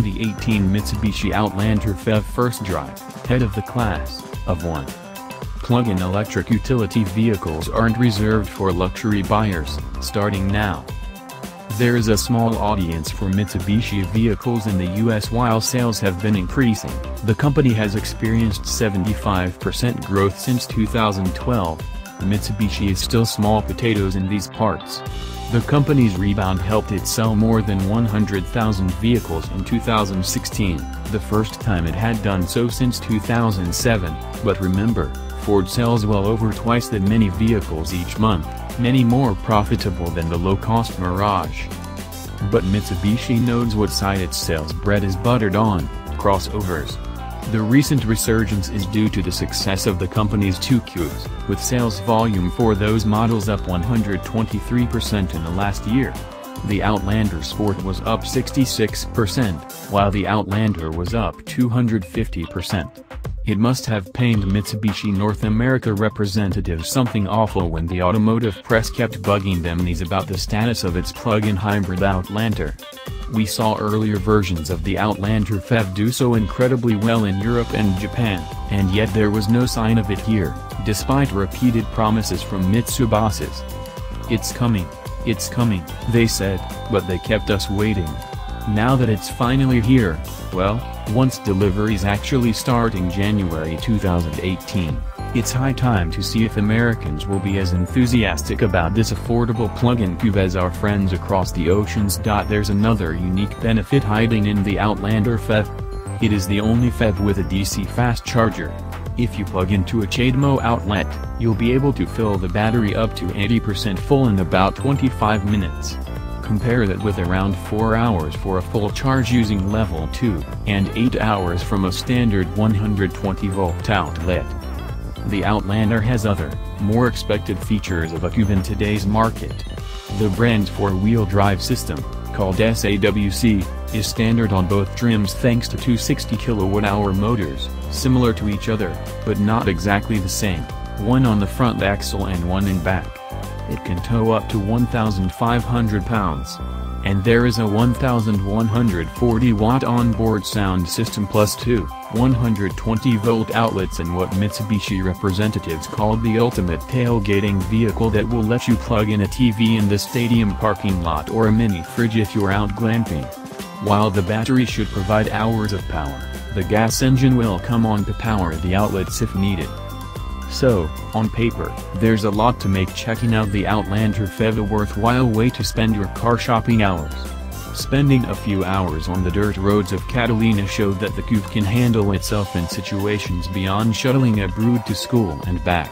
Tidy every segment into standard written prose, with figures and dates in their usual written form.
2018 Mitsubishi Outlander phev First Drive, head of the class, of 1. Plug-in electric utility vehicles aren't reserved for luxury buyers, starting now. There is a small audience for Mitsubishi vehicles in the US. While sales have been increasing, the company has experienced 75% growth since 2012. Mitsubishi is still small potatoes in these parts. The company's rebound helped it sell more than 100,000 vehicles in 2016, the first time it had done so since 2007, but remember, Ford sells well over twice that many vehicles each month, many more profitable than the low-cost Mirage. But Mitsubishi knows what side its sales bread is buttered on: crossovers. The recent resurgence is due to the success of the company's 2Qs, with sales volume for those models up 123% in the last year. The Outlander Sport was up 66%, while the Outlander was up 250%. It must have pained Mitsubishi North America representatives something awful when the automotive press kept bugging them about the status of its plug-in hybrid Outlander. We saw earlier versions of the Outlander phev do so incredibly well in Europe and Japan, and yet there was no sign of it here, despite repeated promises from Mitsubishi. "It's coming, they said, but they kept us waiting. Now that it's finally here, well, once deliveries actually start in January 2018, it's high time to see if Americans will be as enthusiastic about this affordable plug-in phev as our friends across the oceans." There's another unique benefit hiding in the Outlander phev. It is the only phev with a DC fast charger. If you plug into a CHAdeMO outlet, you'll be able to fill the battery up to 80% full in about 25 minutes. Compare that with around 4 hours for a full charge using level 2, and 8 hours from a standard 120-volt outlet. The Outlander has other, more expected features of a phev in today's market. The brand's four-wheel drive system, called SAWC, is standard on both trims thanks to two 60 kWh motors, similar to each other, but not exactly the same, one on the front axle and one in back. It can tow up to 1,500 pounds. And there is a 1,140-watt onboard sound system plus two 120-volt outlets in what Mitsubishi representatives called the ultimate tailgating vehicle that will let you plug in a TV in the stadium parking lot or a mini fridge if you're out glamping. While the battery should provide hours of power, the gas engine will come on to power the outlets if needed. So, on paper, there's a lot to make checking out the Outlander phev a worthwhile way to spend your car shopping hours. Spending a few hours on the dirt roads of Catalina showed that the phev can handle itself in situations beyond shuttling a brood to school and back.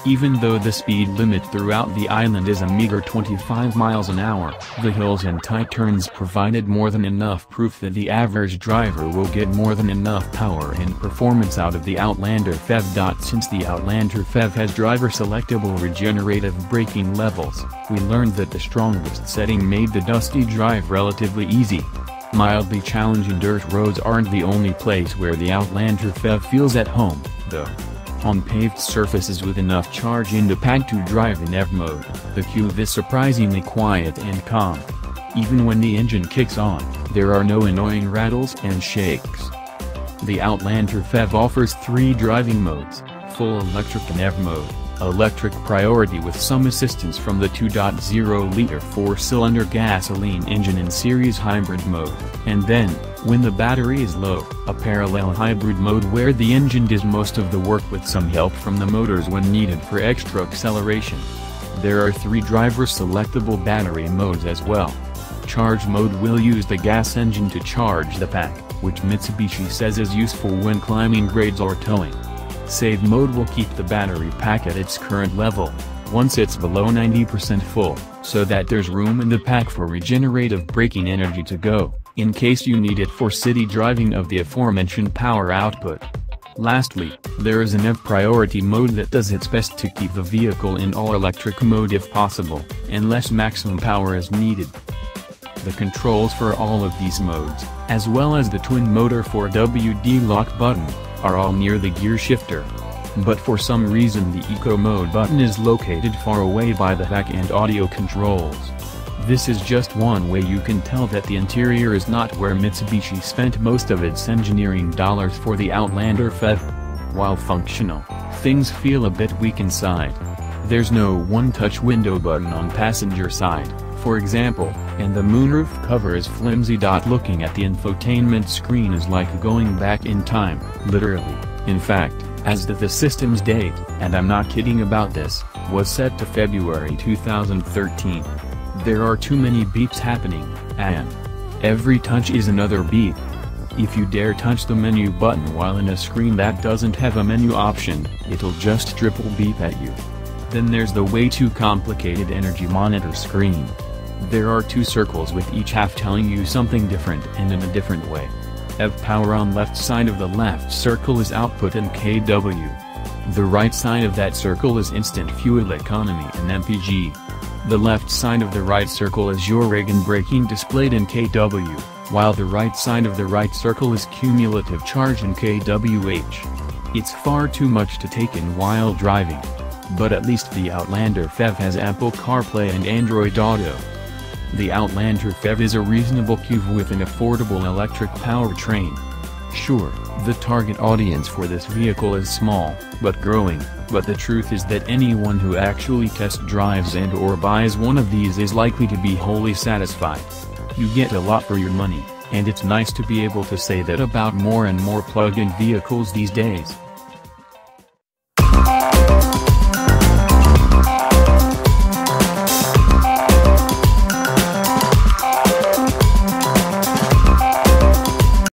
Even though the speed limit throughout the island is a meager 25 miles an hour, the hills and tight turns provided more than enough proof that the average driver will get more than enough power and performance out of the Outlander phev. Since the Outlander phev has driver-selectable regenerative braking levels, we learned that the strongest setting made the dusty drive relatively easy. Mildly challenging dirt roads aren't the only place where the Outlander phev feels at home, though. On paved surfaces with enough charge in the pack to drive in EV mode, the phev is surprisingly quiet and calm. Even when the engine kicks on, there are no annoying rattles and shakes. The Outlander phev offers 3 driving modes: full electric and EV mode, electric priority with some assistance from the 2.0-liter 4-cylinder gasoline engine in series hybrid mode, and then, when the battery is low, a parallel hybrid mode where the engine does most of the work with some help from the motors when needed for extra acceleration. There are 3 driver-selectable battery modes as well. Charge mode will use the gas engine to charge the pack, which Mitsubishi says is useful when climbing grades or towing. Save mode will keep the battery pack at its current level, once it's below 90% full, so that there's room in the pack for regenerative braking energy to go, in case you need it for city driving of the aforementioned power output. Lastly, there is an EV priority mode that does its best to keep the vehicle in all-electric mode if possible, unless maximum power is needed. The controls for all of these modes, as well as the twin-motor 4WD lock button, are all near the gear shifter. But for some reason the Eco Mode button is located far away by the back and audio controls. This is just one way you can tell that the interior is not where Mitsubishi spent most of its engineering dollars for the Outlander phev. While functional, things feel a bit weak inside. There's no one-touch window button on passenger side, for example, and the moonroof cover is flimsy. Looking at the infotainment screen is like going back in time, literally. In fact, as the system's date, and I'm not kidding about this, was set to February 2013. There are too many beeps happening, and every touch is another beep. If you dare touch the menu button while in a screen that doesn't have a menu option, it'll just triple beep at you. Then there's the way too complicated energy monitor screen. There are two circles with each half telling you something different and in a different way. phev power on left side of the left circle is output and kW. The right side of that circle is instant fuel economy and MPG. The left side of the right circle is your Regenerative Braking displayed in kW, while the right side of the right circle is cumulative charge in kWh. It's far too much to take in while driving. But at least the Outlander phev has Apple CarPlay and Android Auto. The Outlander phev is a reasonable CUV with an affordable electric powertrain. Sure, the target audience for this vehicle is small, but growing, but the truth is that anyone who actually test drives and/or buys one of these is likely to be wholly satisfied. You get a lot for your money, and it's nice to be able to say that about more and more plug-in vehicles these days.